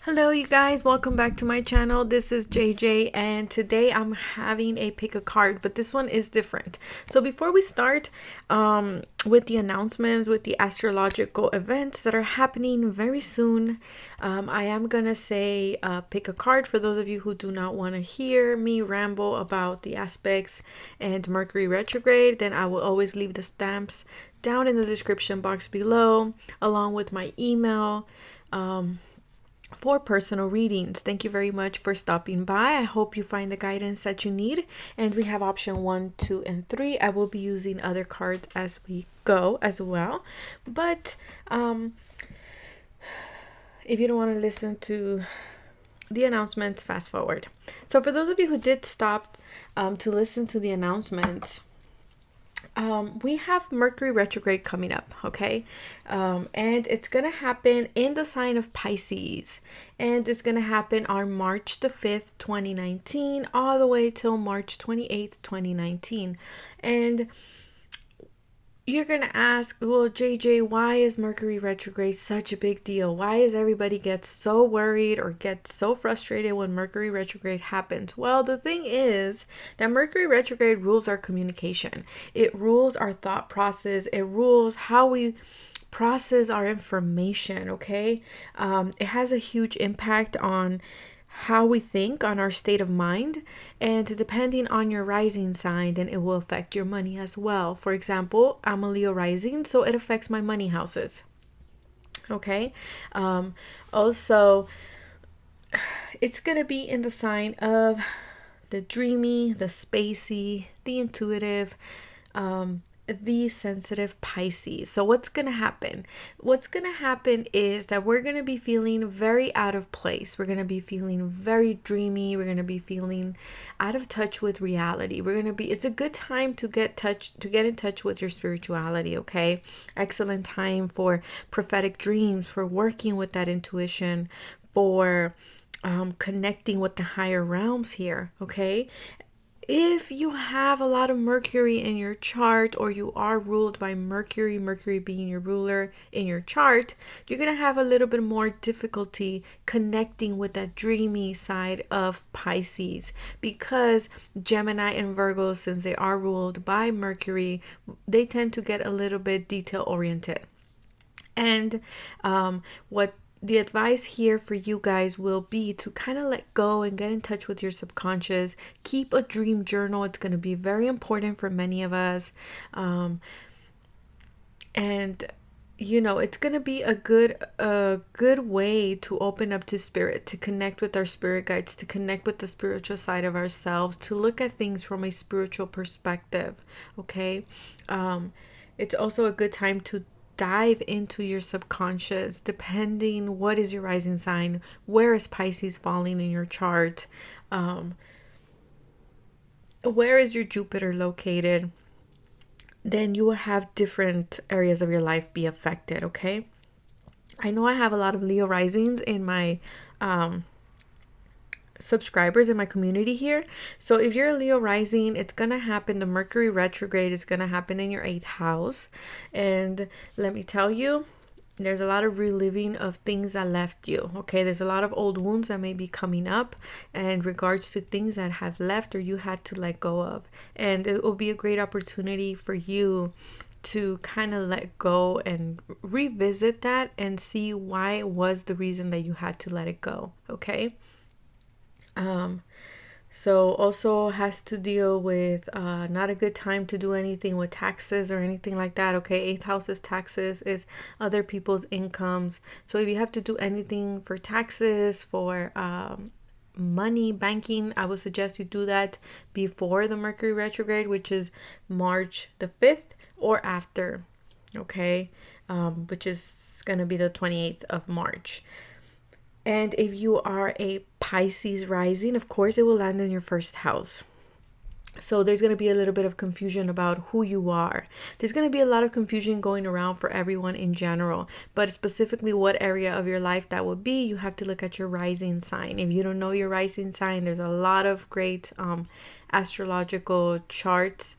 Hello you guys, welcome back to my channel. This is JJ and today I'm having a pick a card, but this one is different. So before we start with the announcements, with the astrological events that are happening very soon, I am gonna say pick a card for those of you who do not want to hear me ramble about the aspects and Mercury retrograde. Then I will always leave the stamps down in the description box below along with my email for personal readings. Thank you very much for stopping by. I hope you find the guidance that you need. And we have option 1, 2, and 3. I will be using other cards as we go as well. But if you don't want to listen to the announcements, fast forward. So for those of you who did stop to listen to the announcements, we have Mercury retrograde coming up, okay? And it's gonna happen in the sign of Pisces, and it's gonna happen on March the 5th, 2019, all the way till March 28th, 2019. And you're gonna ask, well, JJ, why is Mercury retrograde such a big deal? Why is everybody get so worried or get so frustrated when Mercury retrograde happens? Well, the thing is that Mercury retrograde rules our communication. It rules our thought process. It rules how we process our information, okay? It has a huge impact on how we think, on our state of mind, and depending on your rising sign, then it will affect your money as well. For example, I'm a Leo rising, so it affects my money houses, okay? Also, it's gonna be in the sign of the dreamy, the spacey, the intuitive, the sensitive Pisces. So what's gonna happen? What's gonna happen is that we're gonna be feeling very out of place. We're gonna be feeling very dreamy. We're gonna be feeling out of touch with reality. It's a good time to get in touch with your spirituality, okay? Excellent time for prophetic dreams, for working with that intuition, for connecting with the higher realms here, okay? If you have a lot of Mercury in your chart, or you are ruled by Mercury, Mercury being your ruler in your chart, you're going to have a little bit more difficulty connecting with that dreamy side of Pisces, because Gemini and Virgo, since they are ruled by Mercury, they tend to get a little bit detail oriented. And what the advice here for you guys will be to kind of let go and get in touch with your subconscious. Keep a dream journal. It's going to be very important for many of us. And it's going to be a good way to open up to spirit, to connect with our spirit guides, to connect with the spiritual side of ourselves, to look at things from a spiritual perspective, okay? It's also a good time to dive into your subconscious, depending what is your rising sign, where is Pisces falling in your chart, where is your Jupiter located, then you will have different areas of your life be affected, okay? I know I have a lot of Leo risings in my subscribers in my community here. So if you're a Leo rising, it's gonna happen. The Mercury retrograde is gonna happen in your 8th house, and let me tell you, there's a lot of reliving of things that left you, okay? There's a lot of old wounds that may be coming up in regards to things that have left or you had to let go of, and it will be a great opportunity for you to kind of let go and revisit that and see why it was the reason that you had to let it go, okay? So also has to deal with not a good time to do anything with taxes or anything like that, okay? 8th house is taxes, is other people's incomes. So if you have to do anything for taxes, for money, banking, I would suggest you do that before the Mercury retrograde, which is March the 5th or after, okay? Which is going to be the 28th of March. And if you are a Pisces rising, of course, it will land in your 1st house. So there's going to be a little bit of confusion about who you are. There's going to be a lot of confusion going around for everyone in general, but specifically what area of your life that would be, you have to look at your rising sign. If you don't know your rising sign, there's a lot of great astrological charts,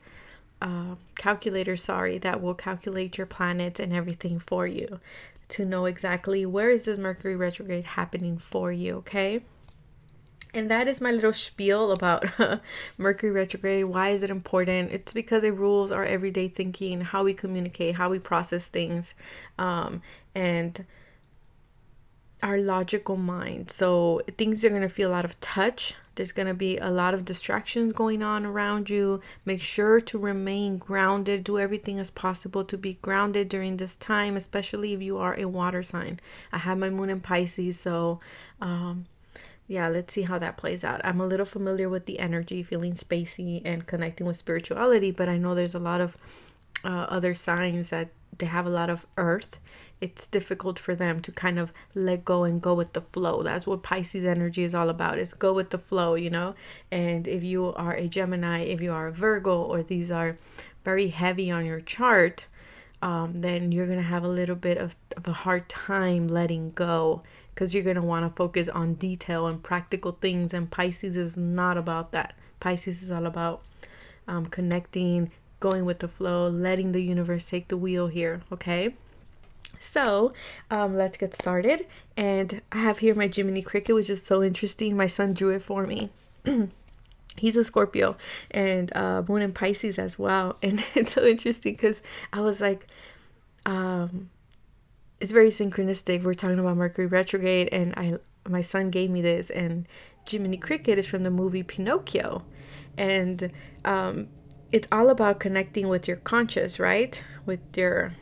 calculators, that will calculate your planets and everything for you. to know exactly where is this Mercury retrograde happening for you, okay? And that is my little spiel about Mercury retrograde. Why is it important? It's because it rules our everyday thinking, how we communicate, how we process things, and our logical mind. So things are going to feel out of touch. There's going to be a lot of distractions going on around you. Make sure to remain grounded. Do everything as possible to be grounded during this time, especially if you are a water sign. I have my moon in Pisces, so yeah, let's see how that plays out. I'm a little familiar with the energy, feeling spacey and connecting with spirituality, but I know there's a lot of other signs that they have a lot of earth. It's difficult for them to kind of let go and go with the flow. That's what Pisces energy is all about, is go with the flow, you know. And if you are a Gemini, if you are a Virgo, or these are very heavy on your chart, then you're going to have a little bit of a hard time letting go, because you're going to want to focus on detail and practical things. And Pisces is not about that. Pisces is all about connecting, going with the flow, letting the universe take the wheel here, okay? So let's get started. And I have here my Jiminy Cricket, which is so interesting. My son drew it for me. He's a Scorpio and moon in Pisces as well. And it's so interesting because I was like, it's very synchronistic. We're talking about Mercury retrograde, and my son gave me this, and Jiminy Cricket is from the movie Pinocchio. And it's all about connecting with your conscious, right? With your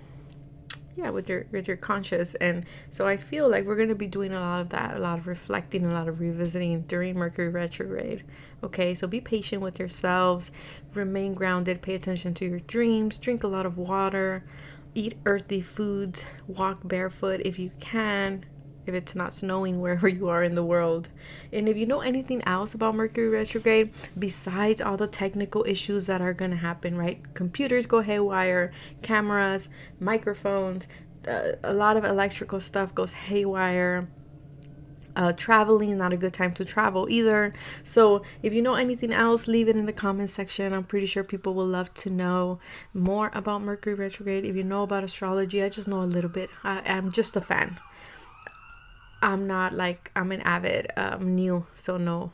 conscious. And so I feel like we're going to be doing a lot of that, a lot of reflecting, a lot of revisiting during Mercury retrograde. Okay, so be patient with yourselves, remain grounded, pay attention to your dreams, drink a lot of water, eat earthy foods, walk barefoot if you can, if it's not snowing wherever you are in the world. And if you know anything else about Mercury retrograde, besides all the technical issues that are going to happen, right? Computers go haywire, cameras, microphones, a lot of electrical stuff goes haywire. Traveling, not a good time to travel either. So if you know anything else, leave it in the comment section. I'm pretty sure people will love to know more about Mercury retrograde. If you know about astrology, I just know a little bit. I'm just a fan. I'm not like, I'm an avid new, so no,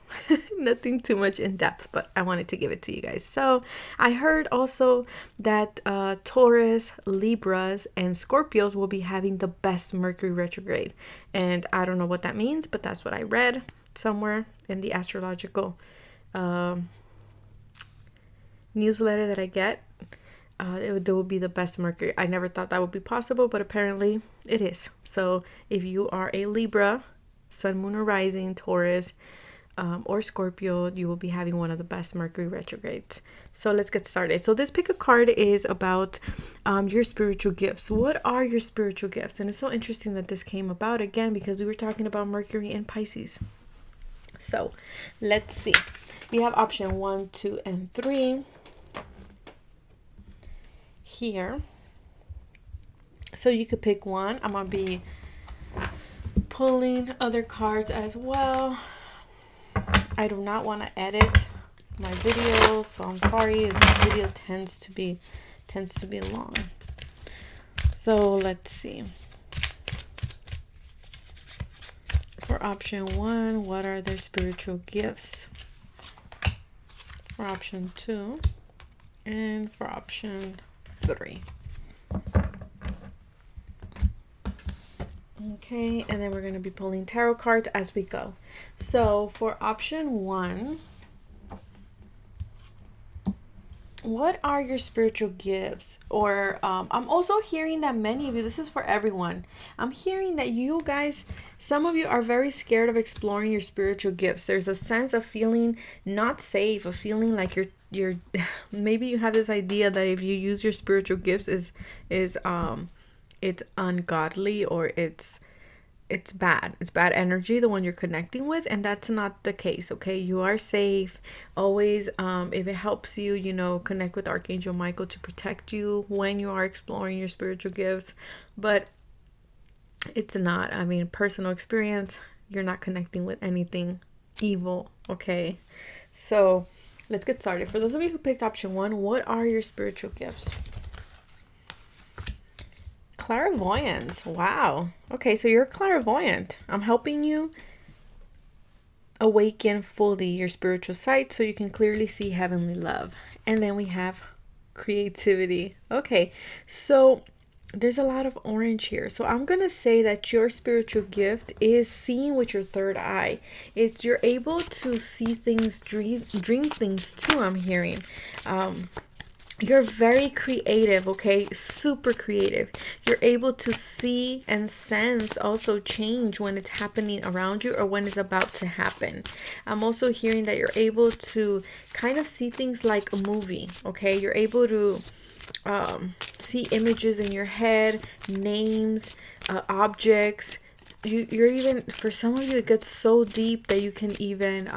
nothing too much in depth, but I wanted to give it to you guys. So I heard also that Taurus, Libras, and Scorpios will be having the best Mercury retrograde. And I don't know what that means, but that's what I read somewhere in the astrological newsletter that I get. It will be the best Mercury. I never thought that would be possible, but apparently it is. So if you are a Libra, Sun, Moon, or Rising, Taurus, or Scorpio, you will be having one of the best Mercury retrogrades. So let's get started. So this pick a card is about your spiritual gifts. What are your spiritual gifts? And it's so interesting that this came about again because we were talking about Mercury in Pisces. So let's see. We have option 1, 2, and 3. Here, so you could pick one. I'm gonna be pulling other cards as well. I do not want to edit my video, so I'm sorry if this video tends to be long. So let's see. For option 1, what are their spiritual gifts? For option 2, and for option 3. Okay, and then we're going to be pulling tarot cards as we go. So for option 1, what are your spiritual gifts? Or I'm also hearing that many of you, this is for everyone, I'm hearing that you guys, some of you are very scared of exploring your spiritual gifts. There's a sense of feeling not safe, of feeling like you're maybe you have this idea that if you use your spiritual gifts is it's ungodly, or it's bad. It's bad energy, the one you're connecting with, and that's not the case. Okay, you are safe always. If it helps you, you know, connect with Archangel Michael to protect you when you are exploring your spiritual gifts. But it's not, I mean, personal experience, you're not connecting with anything evil. Okay, so let's get started. For those of you who picked option 1, what are your spiritual gifts? clairvoyance. Wow. Okay, so you're clairvoyant. I'm helping you awaken fully your spiritual sight so you can clearly see heavenly love. And then we have creativity. Okay, so there's a lot of orange here. So I'm going to say that your spiritual gift is seeing with your third eye. It's you're able to see things, dream things too, I'm hearing. You're very creative, okay? Super creative. You're able to see and sense also change when it's happening around you or when it's about to happen. I'm also hearing that you're able to kind of see things like a movie, okay? You're able to see images in your head, names, objects. You're even, for some of you, it gets so deep that you can even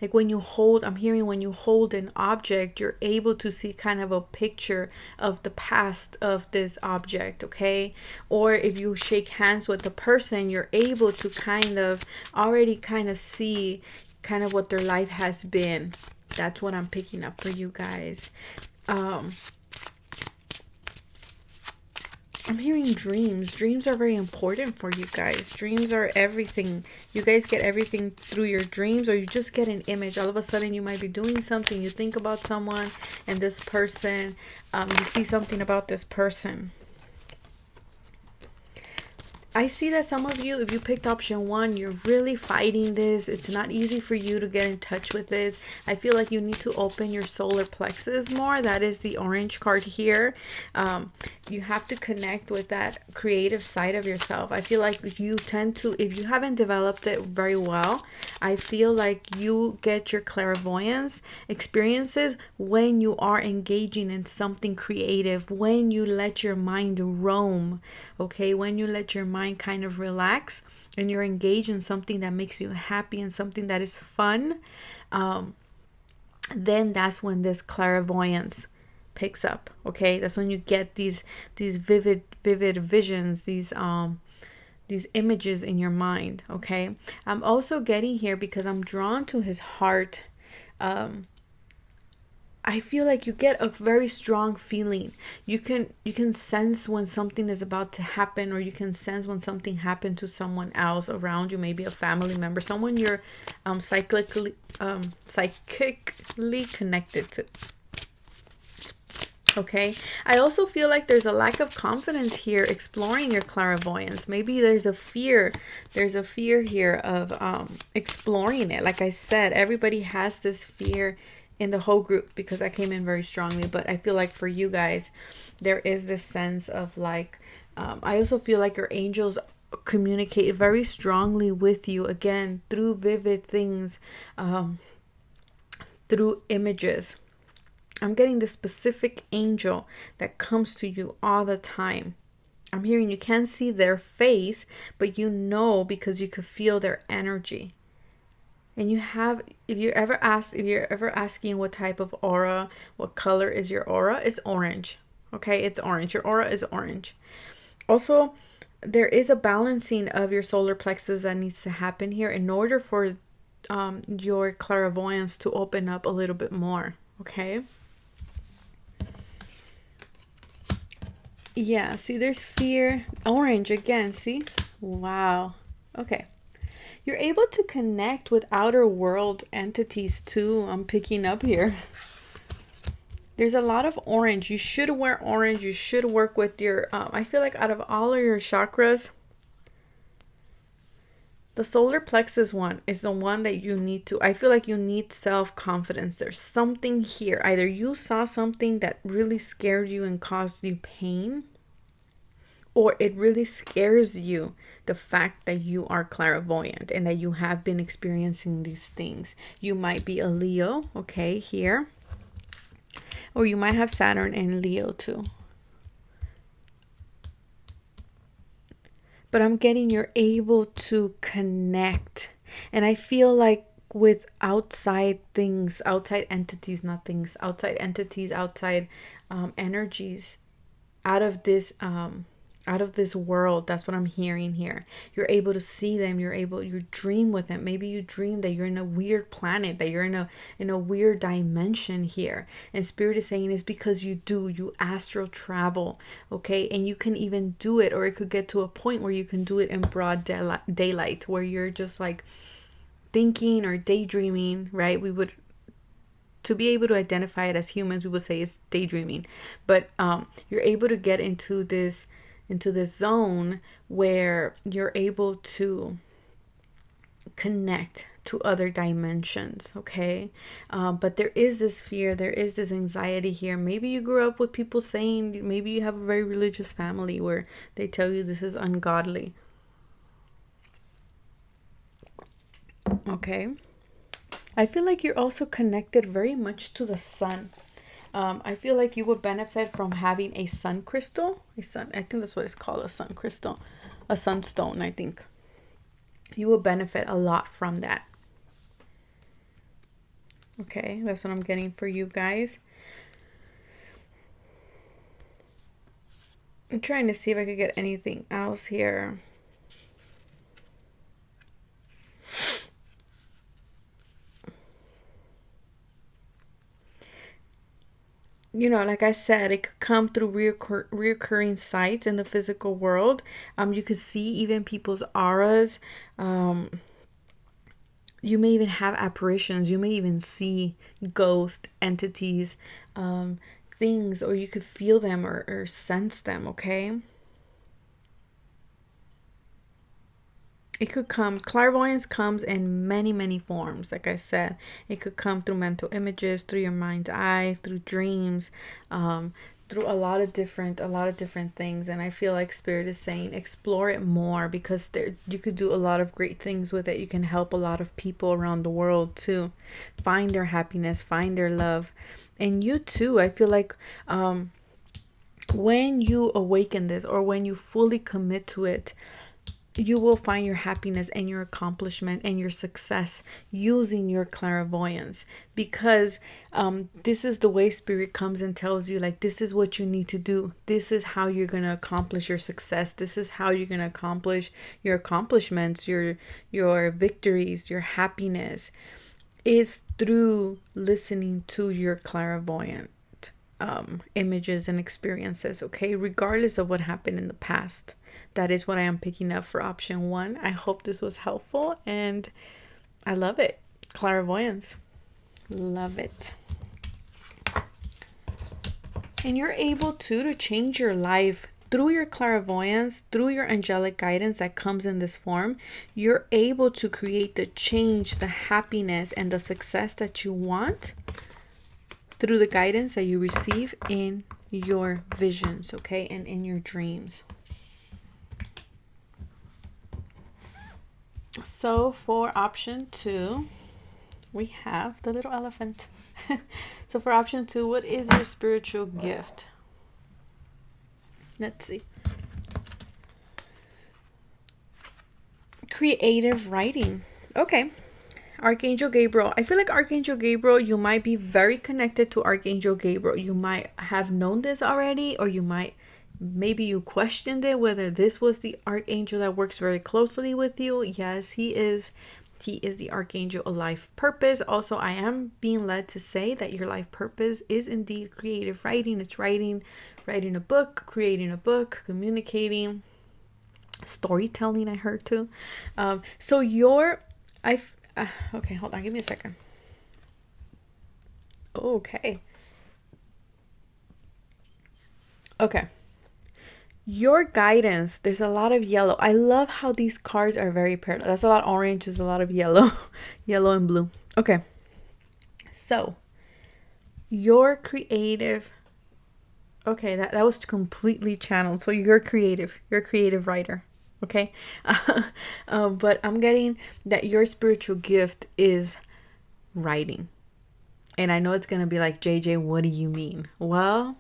like when you hold, I'm hearing when you hold an object, you're able to see kind of a picture of the past of this object, okay? Or if you shake hands with the person, you're able to kind of already kind of see kind of what their life has been. That's what I'm picking up for you guys. I'm hearing dreams. Dreams are very important for you guys. Dreams are everything. You guys get everything through your dreams, or you just get an image. All of a sudden, you might be doing something. You think about someone and this person. You see something about this person. I see that some of you, if you picked option 1, you're really fighting this. It's not easy for you to get in touch with this. I feel like you need to open your solar plexus more. That is the orange card here. You have to connect with that creative side of yourself. I feel like you tend to, if you haven't developed it very well, I feel like you get your clairvoyance experiences when you are engaging in something creative, when you let your mind roam, okay? When you let your mind kind of relax and you're engaged in something that makes you happy and something that is fun, then that's when this clairvoyance picks up, okay? That's when you get these vivid visions, these images in your mind, okay? I'm also getting here because I'm drawn to his heart. I feel like you get a very strong feeling. You can sense when something is about to happen, or you can sense when something happened to someone else around you, maybe a family member, someone you're psychically connected to. Okay, I also feel like there's a lack of confidence here exploring your clairvoyance. Maybe there's a fear here of exploring it. Like I said, everybody has this fear in the whole group because I came in very strongly, but I feel like for you guys there is this sense of like I also feel like your angels communicate very strongly with you, again, through vivid things, through images. I'm getting the specific angel that comes to you all the time. I'm hearing you can't see their face, but you know because you could feel their energy. And you have, if you're ever asking what type of aura, what color is your aura, it's orange. Okay, it's orange. Your aura is orange. Also, there is a balancing of your solar plexus that needs to happen here in order for your clairvoyance to open up a little bit more. Okay. Yeah, see, there's fear. Orange again, see? Wow. Okay. You're able to connect with outer world entities too. I'm picking up here. There's a lot of orange. You should wear orange. You should work with your, I feel like out of all of your chakras, the solar plexus one is the one that you need to, I feel like you need self-confidence. There's something here. Either you saw something that really scared you and caused you pain, or it really scares you, the fact that you are clairvoyant and that you have been experiencing these things. You might be a Leo, okay, here. Or you might have Saturn in Leo too. But I'm getting you're able to connect. And I feel like with outside things, outside entities, not things, outside entities, outside energies, out of this out of this world. That's what I'm hearing here. You're able to see them. You dream with them. Maybe you dream that you're in a weird planet, that you're in a weird dimension here. And Spirit is saying it's because you astral travel, okay? And you can even do it, or it could get to a point where you can do it in broad daylight, where you're just like thinking or daydreaming, right? To be able to identify it as humans, we would say it's daydreaming. But you're able to get into this zone where you're able to connect to other dimensions, okay? But there is this fear, there is this anxiety here. Maybe you grew up with people saying, maybe you have a very religious family where they tell you this is ungodly, okay? I feel like you're also connected very much to the sun. I feel like you would benefit from having a sun crystal. I think that's what it's called, a sun crystal. A sunstone, I think. You will benefit a lot from that. Okay, that's what I'm getting for you guys. I'm trying to see if I could get anything else here. You know, like I said, it could come through reoccurring sights in the physical world. You could see even people's auras. You may even have apparitions. You may even see ghost entities, things, or you could feel them or sense them, okay? It could come, clairvoyance comes in many, many forms. Like I said, it could come through mental images, through your mind's eye, through dreams, through a lot of different things. And I feel like Spirit is saying explore it more, because you could do a lot of great things with it. You can help a lot of people around the world to find their happiness, find their love. And you too, I feel like when you awaken this, or when you fully commit to it, you will find your happiness and your accomplishment and your success using your clairvoyance, because this is the way Spirit comes and tells you, like, this is what you need to do. This is how you're going to accomplish your success. This is how you're going to accomplish your accomplishments, your victories, your happiness, is through listening to your clairvoyant images and experiences, okay? Regardless of what happened in the past. That is what I am picking up for option 1. I hope this was helpful, and I love it. Clairvoyance. Love it. And you're able to change your life through your clairvoyance, through your angelic guidance that comes in this form. You're able to create the change, the happiness, and the success that you want through the guidance that you receive in your visions, okay, and in your dreams. So for option 2, we have the little elephant. So for option 2, what is your spiritual gift? Let's see. Creative writing. Okay. Archangel Gabriel. I feel like Archangel Gabriel, you might be very connected to Archangel Gabriel. You might have known this already, or maybe you questioned it, whether this was the archangel that works very closely with you. Yes, he is the archangel of life purpose. Also, I am being led to say that your life purpose is indeed creative writing. It's writing a book, creating a book, communicating, storytelling, I heard too. Okay, hold on, give me a second. Okay. Your guidance, there's a lot of yellow. I love how these cards are very parallel. That's a lot of orange, there's a lot of yellow. Yellow and blue. Okay. So, your creative... Okay, that was completely channeled. So you're creative. You're a creative writer. Okay? But I'm getting that your spiritual gift is writing. And I know it's going to be like, JJ, what do you mean? Well,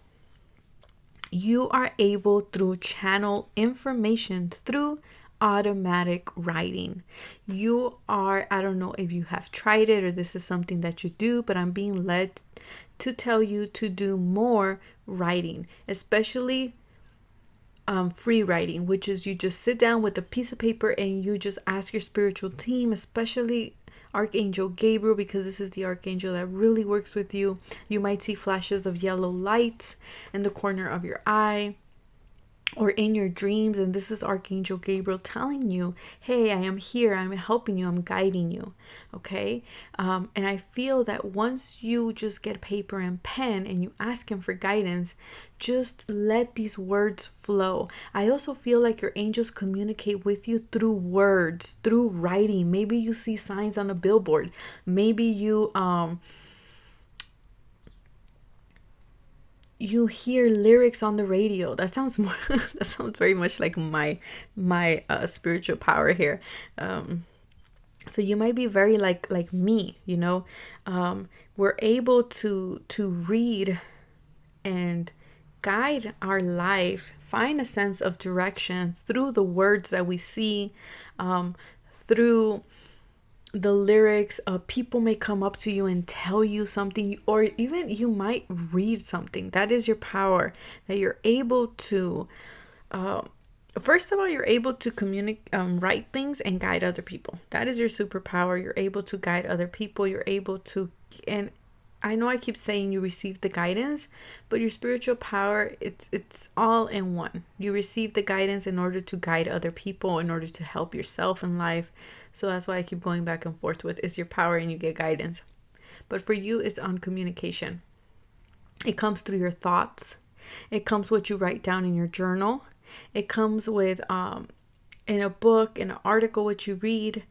you are able to channel information through automatic writing. You are, I don't know if you have tried it or this is something that you do, but I'm being led to tell you to do more writing, especially free writing, which is you just sit down with a piece of paper and you just ask your spiritual team, especially Archangel Gabriel, because this is the archangel that really works with you. You might see flashes of yellow lights in the corner of your eye or in your dreams, and this is Archangel Gabriel telling you, hey, I am here, I'm helping you, I'm guiding you. Okay. And I feel that once you just get paper and pen and you ask him for guidance, just let these words flow. I also feel like your angels communicate with you through words, through writing. Maybe you see signs on a billboard, maybe you hear lyrics on the radio. That sounds more that sounds very much like my spiritual power here. So you might be very like me, you know. We're able to read and guide our life, find a sense of direction through the words that we see, through the lyrics. People may come up to you and tell you something, or even you might read something. That is your power, that you're able to first of all, you're able to communicate, write things and guide other people. That is your superpower. You're able to guide other people. You're able to, and I know I keep saying you receive the guidance, but your spiritual power, it's all in one. You receive the guidance in order to guide other people, in order to help yourself in life. So that's why I keep going back and forth with, it's your power and you get guidance. But for you, it's on communication. It comes through your thoughts. It comes what you write down in your journal. It comes with in a book, in an article, what you read.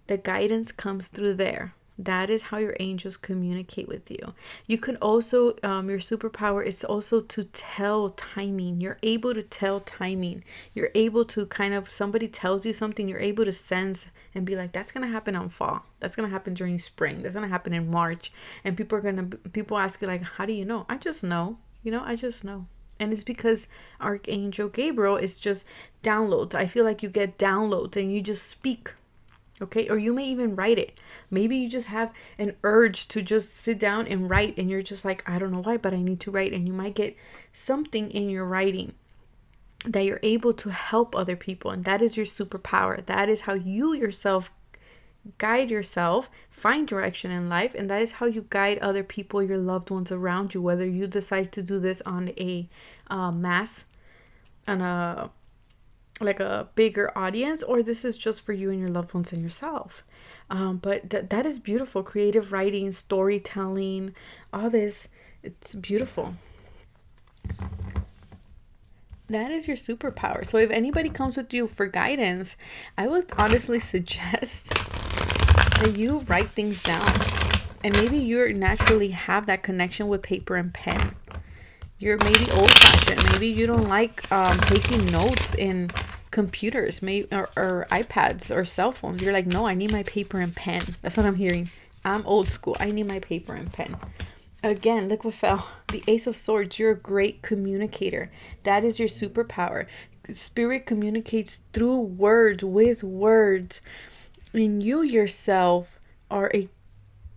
The guidance comes through there. That is how your angels communicate with you. You can also, your superpower is also to tell timing. You're able to tell timing. You're able to kind of, somebody tells you something, you're able to sense and be like, that's going to happen on fall. That's going to happen during spring. That's going to happen in March. And people ask you like, how do you know? I just know, I just know. And it's because Archangel Gabriel is just downloads. I feel like you get downloads and you just speak. Okay, or you may even write it. Maybe you just have an urge to just sit down and write, and you're just like, I don't know why, but I need to write. And you might get something in your writing that you're able to help other people. And that is your superpower. That is how you yourself guide yourself, find direction in life. And that is how you guide other people, your loved ones around you, whether you decide to do this on a mass, on a like a bigger audience, or this is just for you and your loved ones and yourself. But that is beautiful. Creative writing, storytelling, all this, it's beautiful. That is your superpower. So if anybody comes with you for guidance, I would honestly suggest that you write things down. And maybe you naturally have that connection with paper and pen. You're maybe old-fashioned. Maybe you don't like taking notes in computers, or iPads or cell phones. You're like, no, I need my paper and pen. That's what I'm hearing. I'm old school. I need my paper and pen. Again, look what fell. The Ace of Swords. You're a great communicator. That is your superpower. Spirit communicates through words, with words. And you yourself are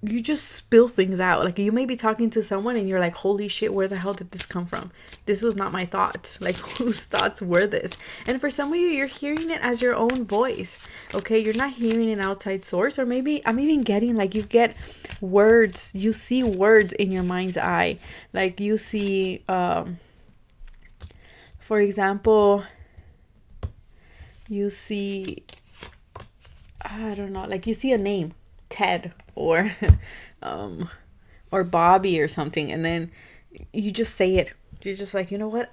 you just spill things out. Like you may be talking to someone and you're like, holy shit, where the hell did this come from? This was not my thoughts. Like, whose thoughts were this? And for some of you, you're hearing it as your own voice. Okay, you're not hearing an outside source. Or maybe I'm even getting like, you get words, you see words in your mind's eye. Like you see, for example, you see, I don't know, like you see a name, Ted or Bobby or something, and then you just say it. You're just like, you know what?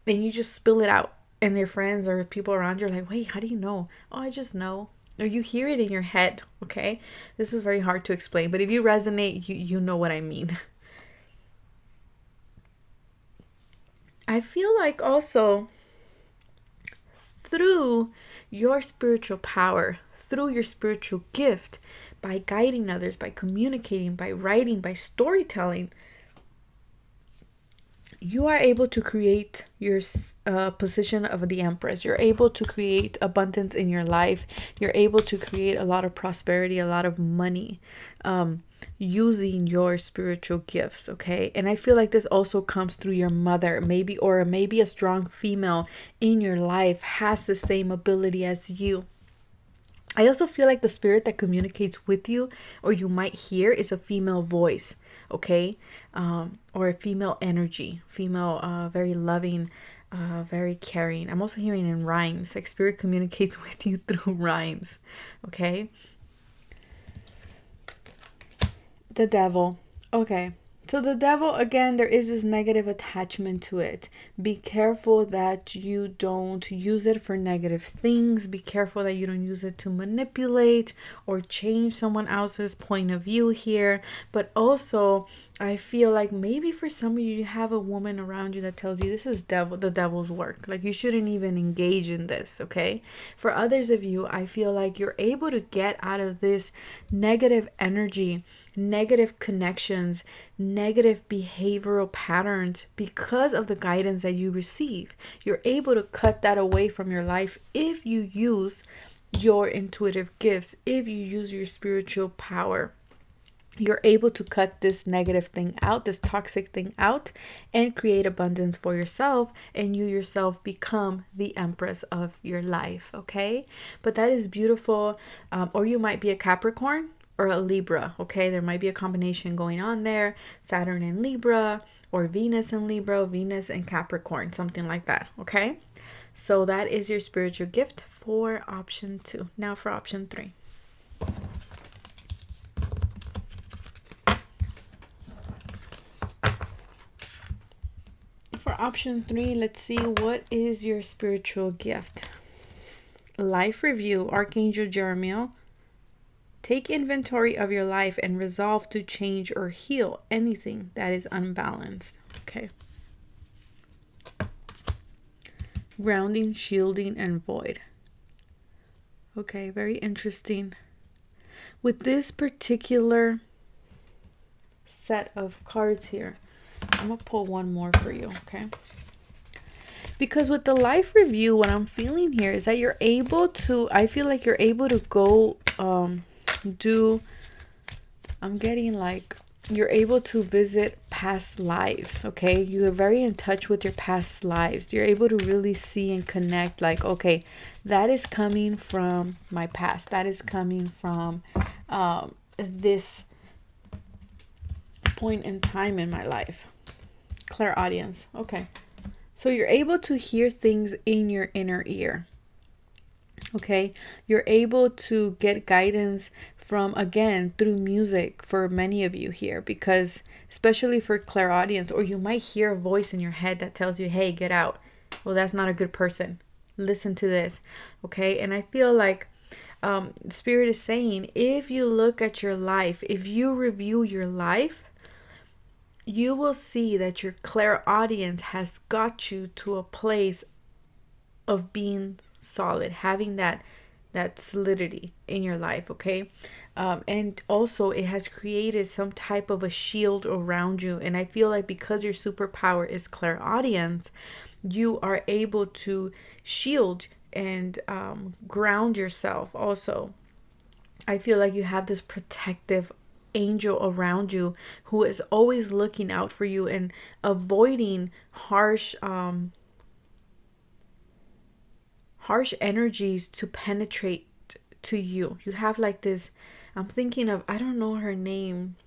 Then you just spill it out, and their friends or people around you are like, wait, how do you know? Oh, I just know. Or you hear it in your head. Okay, this is very hard to explain, but if you resonate, you know what I mean. I feel like also through your spiritual power, through your spiritual gift, by guiding others, by communicating, by writing, by storytelling, you are able to create your position of the Empress. You're able to create abundance in your life. You're able to create a lot of prosperity, a lot of money. using your spiritual gifts, okay? And I feel like this also comes through your mother, maybe, or maybe a strong female in your life has the same ability as you. I also feel like the spirit that communicates with you, or you might hear, is a female voice, okay? Or a female energy, female, very loving, very caring. I'm also hearing in rhymes, like spirit communicates with you through rhymes, okay? The devil. Okay. So the devil, again, there is this negative attachment to it. Be careful that you don't use it for negative things. Be careful that you don't use it to manipulate or change someone else's point of view here. But also, I feel like maybe for some of you, you have a woman around you that tells you this is the devil's work. Like you shouldn't even engage in this, okay? For others of you, I feel like you're able to get out of this negative energy, negative connections, negative behavioral patterns because of the guidance that you receive. You're able to cut that away from your life if you use your intuitive gifts, if you use your spiritual power. You're able to cut this negative thing out, this toxic thing out, and create abundance for yourself, and you yourself become the empress of your life, okay? But that is beautiful. Or you might be a Capricorn or a Libra, okay? There might be a combination going on there, Saturn in Libra, or Venus in Libra, Venus in Capricorn, something like that, okay? So that is your spiritual gift for option 2. Now for option 3. For option 3, let's see, what is your spiritual gift? Life review, Archangel Jeremiah. Take inventory of your life and resolve to change or heal anything that is unbalanced. Okay. Grounding, shielding, and void. Okay, very interesting. With this particular set of cards here, I'm going to pull one more for you, okay? Because with the life review, what I'm feeling here is that you're able to, I feel like you're able to go I'm getting like you're able to visit past lives, okay? You are very in touch with your past lives. You're able to really see and connect like, okay, that is coming from my past. That is coming from this point in time in my life. Clairaudience. Okay. So you're able to hear things in your inner ear. Okay. You're able to get guidance from, again, through music for many of you here, because especially for clairaudience, or you might hear a voice in your head that tells you, hey, get out. Well, that's not a good person. Listen to this. Okay. And I feel like Spirit is saying, if you look at your life, if you review your life, you will see that your clairaudience has got you to a place of being solid, having that solidity in your life, okay? And also it has created some type of a shield around you. And I feel like because your superpower is clairaudience, you are able to shield and ground yourself also. I feel like you have this protective angel around you who is always looking out for you and avoiding harsh energies to penetrate to you. You have like this, I'm thinking of, I don't know her name.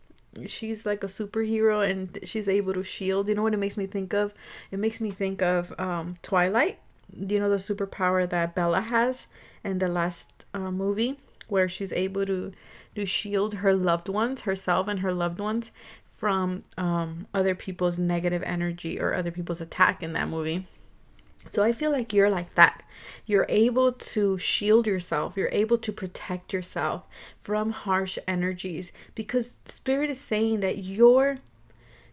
She's like a superhero and she's able to shield. You know what it makes me think of? It makes me think of Twilight. You know the superpower that Bella has in the last movie, where she's able to shield her loved ones, herself and her loved ones, from other people's negative energy or other people's attack in that movie. So I feel like you're like that. You're able to shield yourself. You're able to protect yourself from harsh energies, because Spirit is saying that your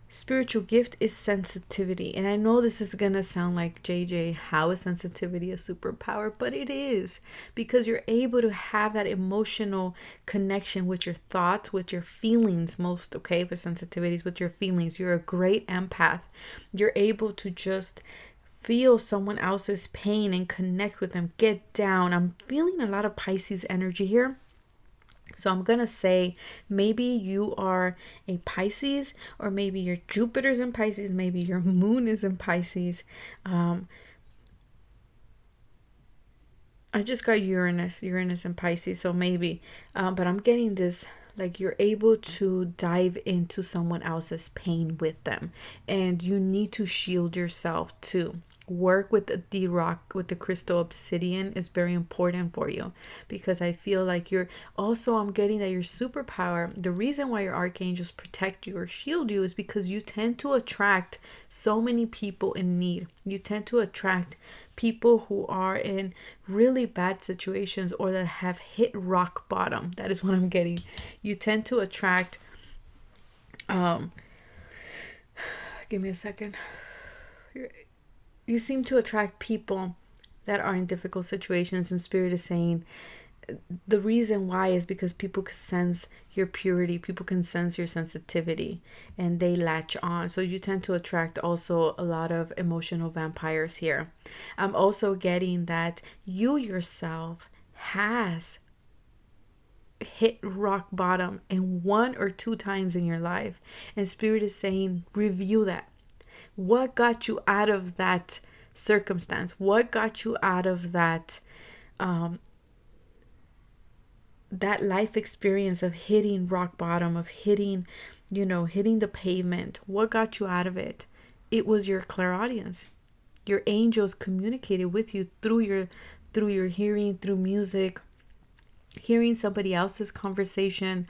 spiritual gift is sensitivity. And I know this is going to sound like, JJ, how is sensitivity a superpower? But it is, because you're able to have that emotional connection with your thoughts, with your feelings most, okay? For sensitivities, with your feelings. You're a great empath. You're able to just feel someone else's pain and connect with them, get down. I'm feeling a lot of Pisces energy here. So I'm going to say maybe you are a Pisces, or maybe your Jupiter's in Pisces, maybe your moon is in Pisces. I just got Uranus in Pisces, so maybe. But I'm getting this, like, you're able to dive into someone else's pain with them, and you need to shield yourself too. Work with the rock, with the crystal obsidian is very important for you, because I feel like you're also, I'm getting that your superpower, the reason why your archangels protect you or shield you is because you tend to attract so many people in need. You tend to attract people who are in really bad situations or that have hit rock bottom. That is what I'm getting. You tend to attract give me a second. You seem to attract people that are in difficult situations, and Spirit is saying the reason why is because people can sense your purity, people can sense your sensitivity, and they latch on. So you tend to attract also a lot of emotional vampires here. I'm also getting that you yourself has hit rock bottom in 1 or 2 times in your life, and Spirit is saying review that. What got you out of that circumstance? What got you out of that that life experience of hitting rock bottom, of hitting the pavement? What got you out of it? It was your clairaudience. Your angels communicated with you through your hearing, through music, hearing somebody else's conversation.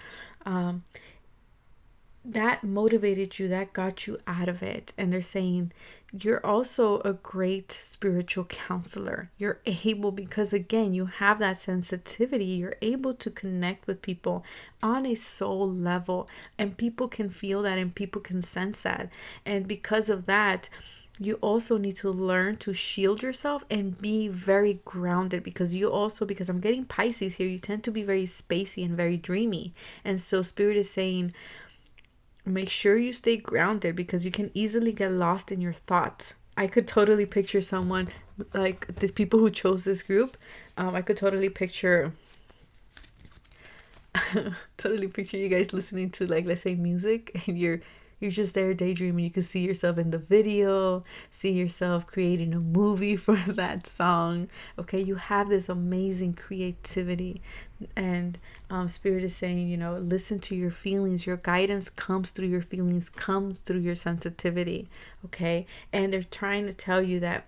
That motivated you, that got you out of it. And they're saying you're also a great spiritual counselor. You're able, because again, you have that sensitivity, you're able to connect with people on a soul level, and people can feel that and people can sense that. And because of that, you also need to learn to shield yourself and be very grounded, because I'm getting Pisces here, you tend to be very spacey and very dreamy. And so Spirit is saying make sure you stay grounded, because you can easily get lost in your thoughts. I could totally picture someone like these people who chose this group. I could totally picture you guys listening to, like, let's say music, and you're just there daydreaming. You can see yourself in the video, see yourself creating a movie for that song. Okay, you have this amazing creativity, and Spirit is saying, listen to your feelings. Your guidance comes through your feelings, comes through your sensitivity. Okay, and they're trying to tell you that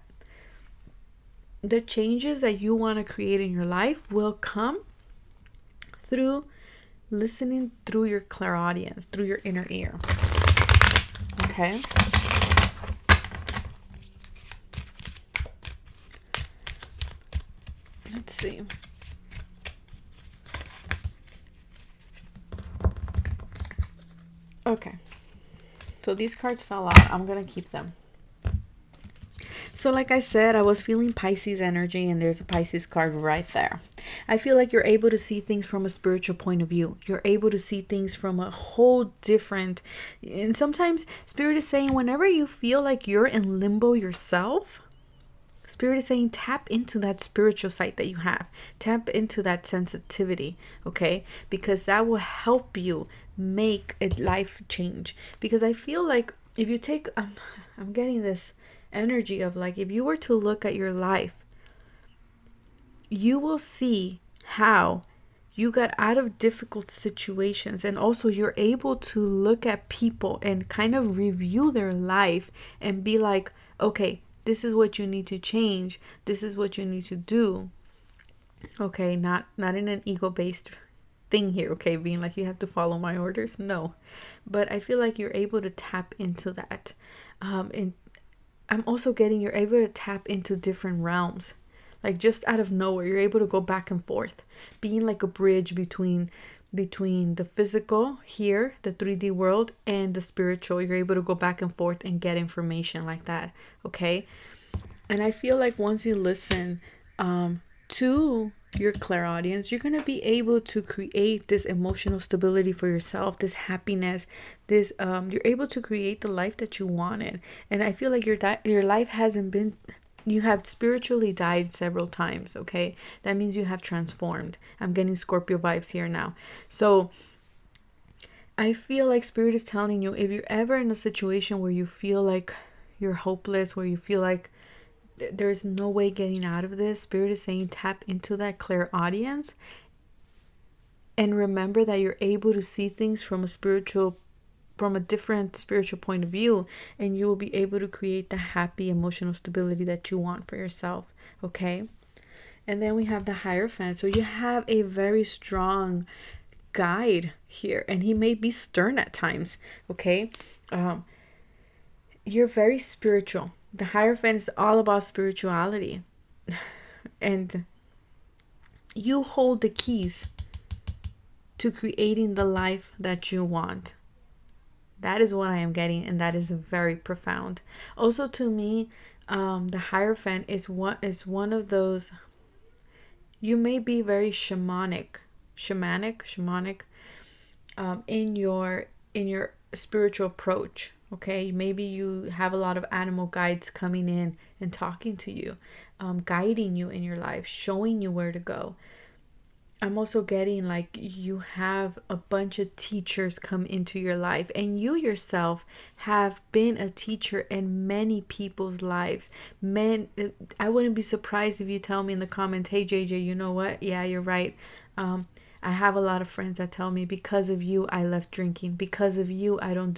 the changes that you want to create in your life will come through listening through your clairaudience, through your inner ear. Okay. Let's see. Okay. So these cards fell out. I'm going to keep them. So like I said, I was feeling Pisces energy, and there's a Pisces card right there. I feel like you're able to see things from a spiritual point of view. You're able to see things from a whole different, and sometimes Spirit is saying whenever you feel like you're in limbo yourself, Spirit is saying tap into that spiritual side that you have. Tap into that sensitivity, okay? Because that will help you make a life change. Because I feel like if you take, I'm getting this energy of, like, if you were to look at your life, you will see how you got out of difficult situations, and also you're able to look at people and kind of review their life and be like, okay, this is what you need to change, this is what you need to do. Okay, not in an ego-based thing here, okay, being like you have to follow my orders, no, but I feel like you're able to tap into that. And I'm also getting you're able to tap into different realms. Like, just out of nowhere, you're able to go back and forth, being like a bridge between the physical here, the 3D world, and the spiritual. You're able to go back and forth and get information like that, okay? And I feel like once you listen to your clairaudience, you're going to be able to create this emotional stability for yourself, this happiness, this you're able to create the life that you wanted. And I feel like your life hasn't been You have spiritually died several times, okay? That means you have transformed. I'm getting Scorpio vibes here now. So I feel like Spirit is telling you, if you're ever in a situation where you feel like you're hopeless, where you feel like there's no way getting out of this, Spirit is saying tap into that clairaudience and remember that you're able to see things from a different spiritual point of view, and you will be able to create the happy emotional stability that you want for yourself, okay? And then we have the Hierophant. So you have a very strong guide here, and he may be stern at times, okay? You're very spiritual. The Hierophant is all about spirituality, and you hold the keys to creating the life that you want. That is what I am getting, and that is very profound. Also, to me, the Hierophant is one of those. You may be very shamanic, in your spiritual approach. Okay, maybe you have a lot of animal guides coming in and talking to you, guiding you in your life, showing you where to go. I'm also getting like you have a bunch of teachers come into your life, and you yourself have been a teacher in many people's lives. I wouldn't be surprised if you tell me in the comments, hey JJ, you know what? Yeah, you're right. I have a lot of friends that tell me, because of you I left drinking, because of you I don't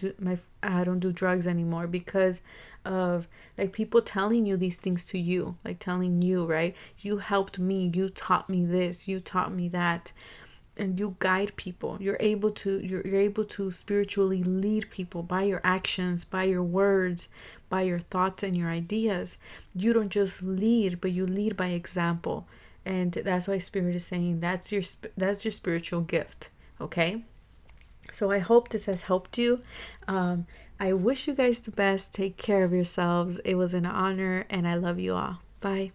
do drugs anymore, because of like people telling you these things to you, like telling you, right? You helped me, you taught me this, you taught me that. And you guide people. You're able to spiritually lead people by your actions, by your words, by your thoughts and your ideas. You don't just lead, but you lead by example. And that's why Spirit is saying that's your spiritual gift, okay? So I hope this has helped you. I wish you guys the best. Take care of yourselves. It was an honor, and I love you all. Bye.